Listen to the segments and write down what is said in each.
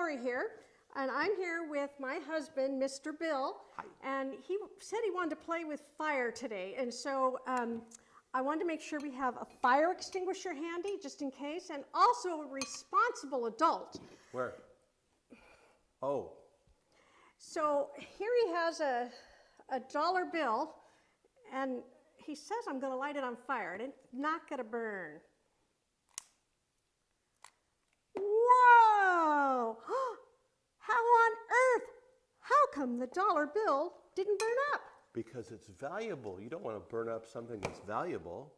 Lori here, and I'm here with my husband, Mr. Bill. Hi. And he said he wanted to play with fire today, and so I wanted to make sure we have a fire extinguisher handy, just in case, and also a responsible adult. Where? Oh. So here he has a dollar bill, and he says I'm going to light it on fire, and it's not going to burn. Whoa! How on earth? How come the dollar bill didn't burn up? Because it's valuable. You don't want to burn up something that's valuable.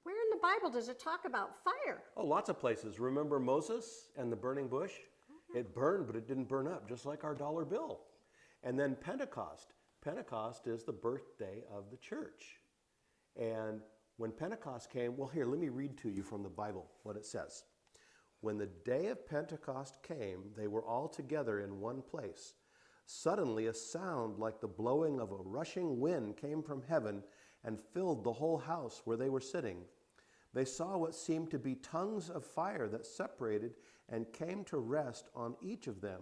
Where in the Bible does it talk about fire? Oh, lots of places. Remember Moses and the burning bush? It burned, but it didn't burn up, just like our dollar bill. And then Pentecost. Pentecost is the birthday of the church. And when Pentecost came, well, here, let me read to you from the Bible what it says. When the day of Pentecost came, they were all together in one place. Suddenly, a sound like the blowing of a rushing wind came from heaven and filled the whole house where they were sitting. They saw what seemed to be tongues of fire that separated and came to rest on each of them.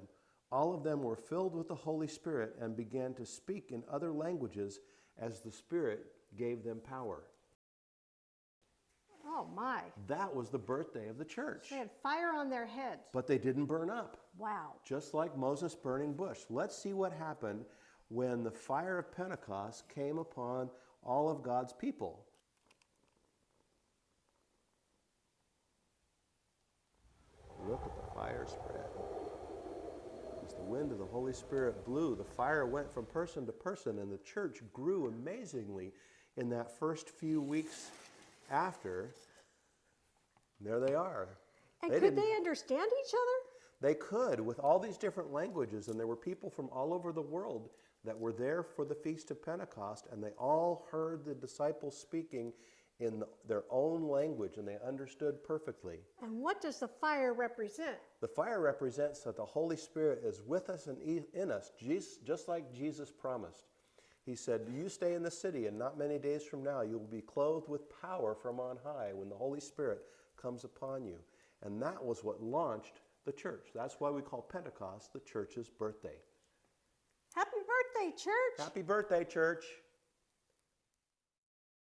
All of them were filled with the Holy Spirit and began to speak in other languages as the Spirit gave them power. Oh my. That was the birthday of the church. They had fire on their heads. But they didn't burn up. Wow. Just like Moses' burning bush. Let's see what happened when the fire of Pentecost came upon all of God's people. Look at the fire spread. As the wind of the Holy Spirit blew, the fire went from person to person, and the church grew amazingly in that first few weeks after. There they are. And could they understand each other? They could, with all these different languages, and there were people from all over the world that were there for the Feast of Pentecost, and they all heard the disciples speaking in their own language, and they understood perfectly. And what does the fire represent? The fire represents that the Holy Spirit is with us and in us, just like Jesus promised. He said, you stay in the city, and not many days from now you will be clothed with power from on high when the Holy Spirit comes upon you. And that was what launched the church. That's why we call Pentecost the church's birthday. Happy birthday, church! Happy birthday, church!